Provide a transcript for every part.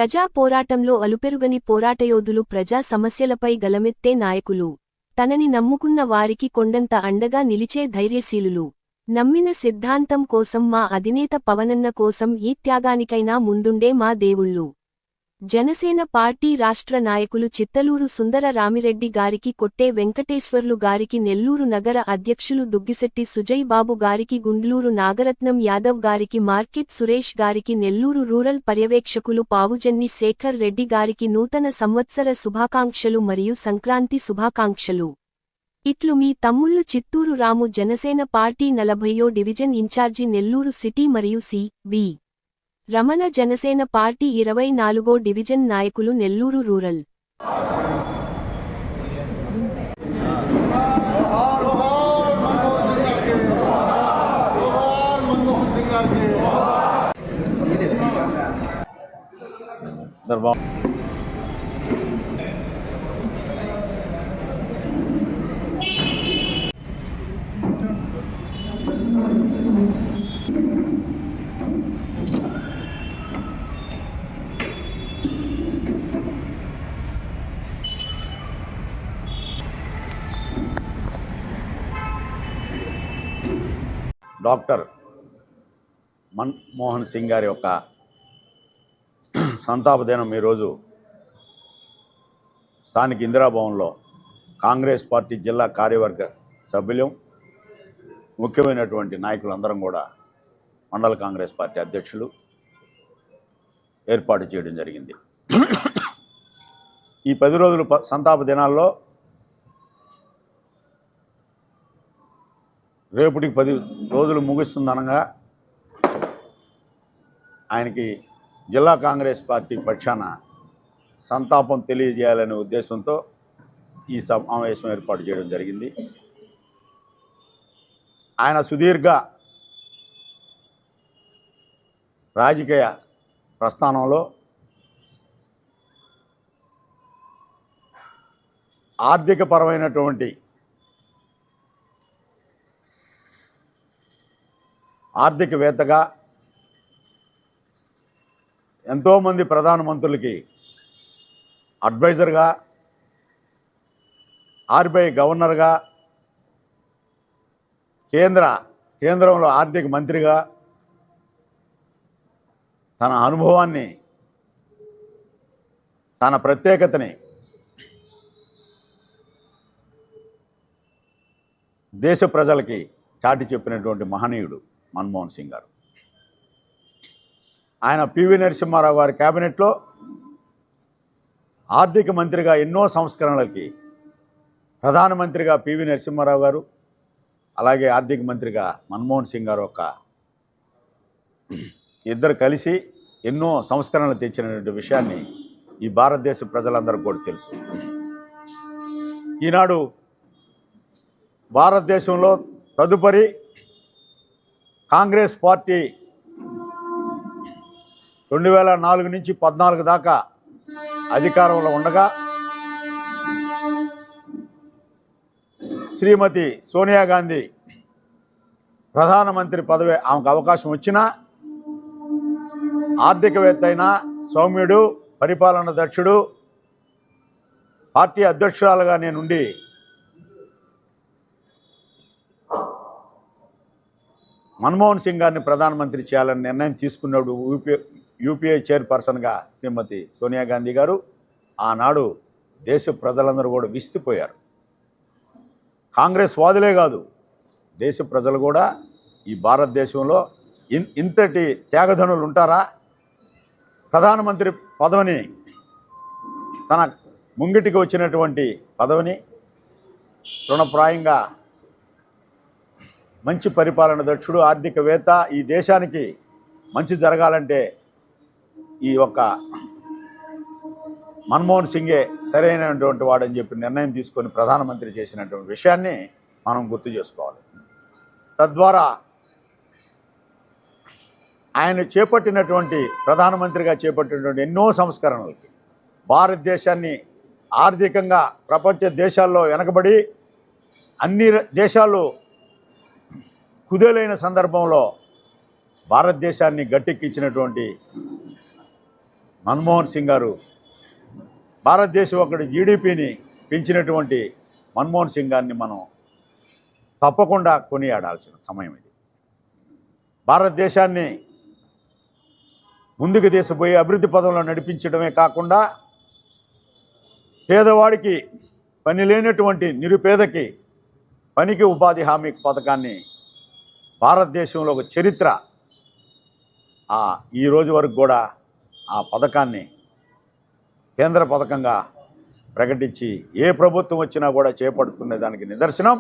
ప్రజా పోరాటంలో అలుపెరుగని పోరాటయోధులు, ప్రజా సమస్యలపై గలమెత్తే నాయకులు, తనని నమ్ముకున్న వారికి కొండంత అండగా నిలిచే ధైర్యశీలులు, నమ్మిన సిద్ధాంతం కోసం మా అధినేత పవనన్న కోసం ఈ త్యాగానికైనా ముందుండే మా దేవుళ్ళు. జనసేన పార్టీ రాష్ట్ర నాయకులు చిత్తలూరు సుందర రామిరెడ్డి గారికి, కొట్టే వెంకటేశ్వర్లు గారికి, నెల్లూరు నగర అధ్యక్షులు దుగ్గిశెట్టి సుజయ్ బాబు గారికి, గుండ్లూరు నాగరత్నం యాదవ్ గారికి, మార్కెట్ సురేష్ గారికి, నెల్లూరు రూరల్ పర్యవేక్షకులు పావుజన్ని శేఖర్ రెడ్డి గారికి నూతన సంవత్సర శుభాకాంక్షలు మరియు సంక్రాంతి శుభాకాంక్షలు. ఇట్లు మీ తమ్ముళ్ళు చిత్తూరు రాము, జనసేన పార్టీ 40వ డివిజన్ ఇన్ఛార్జి, నెల్లూరు సిటీ మరియు సి.వి. రమణ, జనసేన పార్టీ 24వ డివిజన్ నాయకులు, నెల్లూరు రూరల్. డాక్టర్ మన్మోహన్ సింగ్ గారి యొక్క సంతాప దినం ఈరోజు స్థానిక ఇందిరాభవన్లో కాంగ్రెస్ పార్టీ జిల్లా కార్యవర్గ సభ్యులు, ముఖ్యమైనటువంటి నాయకులందరం కూడా, మండల కాంగ్రెస్ పార్టీ అధ్యక్షులు ఏర్పాటు చేయడం జరిగింది. ఈ 10 రోజుల సంతాప దినాల్లో రేపటికి 10 రోజులు ముగుస్తుందనగా ఆయనకి జిల్లా కాంగ్రెస్ పార్టీ పక్షాన సంతాపం తెలియజేయాలనే ఉద్దేశంతో ఈ సమావేశం ఏర్పాటు చేయడం జరిగింది. ఆయన సుదీర్ఘ రాజకీయ ప్రస్థానంలో ఆర్థికవేత్తగా ఎంతోమంది ప్రధానమంత్రులకి అడ్వైజర్గా, ఆర్బీఐ గవర్నర్గా, కేంద్రంలో ఆర్థిక మంత్రిగా తన అనుభవాన్ని, తన ప్రత్యేకతని దేశ ప్రజలకి చాటి చెప్పినటువంటి మహనీయుడు మన్మోహన్ సింగ్ గారు. ఆయన పివి నరసింహారావు గారి కేబినెట్లో ఆర్థిక మంత్రిగా ఎన్నో సంస్కరణలకి, ప్రధానమంత్రిగా పివి నరసింహారావు గారు, అలాగే ఆర్థిక మంత్రిగా మన్మోహన్ సింగ్ గారు ఇద్దరు కలిసి ఎన్నో సంస్కరణలు తెచ్చినటువంటి విషయాన్ని ఈ భారతదేశ ప్రజలందరికీ కూడా తెలుసు. ఈనాడు భారతదేశంలో తదుపరి కాంగ్రెస్ పార్టీ 2004 నుంచి 14 దాకా అధికారంలో ఉండగా శ్రీమతి సోనియా గాంధీ ప్రధానమంత్రి పదవి ఆమెకు అవకాశం వచ్చినా, ఆర్థికవేత్త అయినా, సౌమ్యుడు, పరిపాలన దక్షుడు, పార్టీ అధ్యక్షురాలుగా నేనుండి మన్మోహన్ సింగ్ గారిని ప్రధానమంత్రి చేయాలని నిర్ణయం తీసుకున్నాడు యూపీఏ చైర్పర్సన్గా శ్రీమతి సోనియా గాంధీ గారు. ఆనాడు దేశ ప్రజలందరూ కూడా విసిపోయారు. కాంగ్రెస్ వాదులే కాదు, దేశ ప్రజలు కూడా ఈ భారతదేశంలో ఇంతటి త్యాగధనులు ఉంటారా? ప్రధానమంత్రి పదవిని, తన ముంగిటికి వచ్చినటువంటి పదవిని తృణప్రాయంగా మంచి పరిపాలన దక్షుడు, ఆర్థికవేత్త, ఈ దేశానికి మంచి జరగాలంటే ఈ ఒక్క మన్మోహన్ సింగే సరైనటువంటి వాడని చెప్పి నిర్ణయం తీసుకొని ప్రధానమంత్రి చేసినటువంటి విషయాన్ని మనం గుర్తు చేసుకోవాలి. తద్వారా ఆయన ప్రధానమంత్రిగా చేపట్టినటువంటి ఎన్నో సంస్కరణలకి భారతదేశాన్ని ఆర్థికంగా ప్రపంచ దేశాల్లో వెనకబడి అన్ని దేశాలు కుదేలైన సందర్భంలో భారతదేశాన్ని గట్టెక్కించినటువంటి మన్మోహన్ సింగ్ గారు భారతదేశం ఒకటి జీడిపిని పెంచినటువంటి మన్మోహన్ సింగ్ గారిని మనం తప్పకుండా కొనియాడాల్సిన సమయం ఇది. భారతదేశాన్ని ముందుకు తీసుకుపోయి అభివృద్ధి పదంలో నడిపించడమే కాకుండా పేదవాడికి పని లేనటువంటి నిరుపేదకి పనికి ఉపాధి హామీ పథకాన్ని భారతదేశంలో ఒక చరిత్ర. ఈ రోజు వరకు కూడా ఆ పథకాన్ని కేంద్ర పథకంగా ప్రకటించి ఏ ప్రభుత్వం వచ్చినా కూడా చేపడుతున్న దానికి నిదర్శనం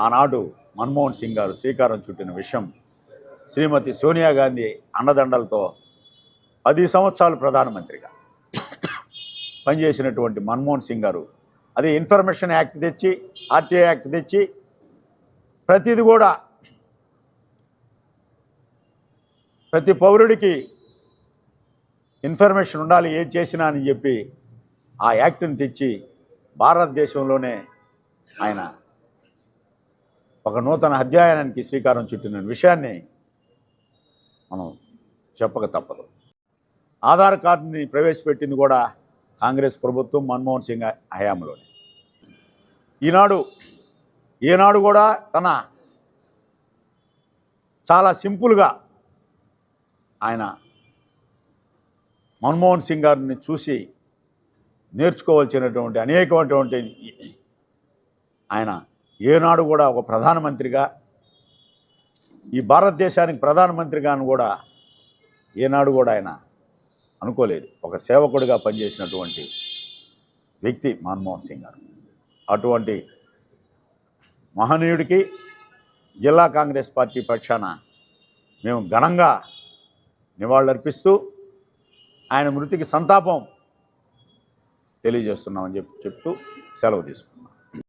ఆనాడు మన్మోహన్ సింగ్ గారు శ్రీకారం చుట్టిన విషయం. శ్రీమతి సోనియా గాంధీ అండదండలతో 10 సంవత్సరాలు ప్రధానమంత్రిగా పనిచేసినటువంటి మన్మోహన్ సింగ్ గారు అదే ఇన్ఫర్మేషన్ యాక్ట్ తెచ్చి, ఆర్టీఐ యాక్ట్ తెచ్చి ప్రతిది కూడా ప్రతి పౌరుడికి ఇన్ఫర్మేషన్ ఉండాలి ఏం చేసినా అని చెప్పి ఆ యాక్ట్ని తెచ్చి భారతదేశంలోనే ఆయన ఒక నూతన అధ్యాయానికి శ్రీకారం చుట్టిన విషయాన్ని మనం చెప్పక తప్పదు. ఆధార్ కార్డుని ప్రవేశపెట్టింది కూడా కాంగ్రెస్ ప్రభుత్వం మన్మోహన్ సింగ్ హయాంలోనే. ఈనాడు కూడా తన చాలా సింపుల్గా ఆయన మన్మోహన్ సింగ్ గారిని చూసి నేర్చుకోవాల్సినటువంటి అనేకమైనటువంటి ఆయన ఏనాడు కూడా ఒక ప్రధానమంత్రిగా ఈ భారతదేశానికి ప్రధానమంత్రిగాను కూడా ఏనాడు కూడా ఆయన అనుకోలేదు. ఒక సేవకుడిగా పనిచేసినటువంటి వ్యక్తి మన్మోహన్ సింగ్ గారు. అటువంటి మహనీయుడికి జిల్లా కాంగ్రెస్ పార్టీ పక్షాన మేము ఘనంగా నివాళులర్పిస్తూ ఆయన మృతికి సంతాపం తెలియజేస్తున్నామని చెప్తూ సెలవు తీసుకుంటాం.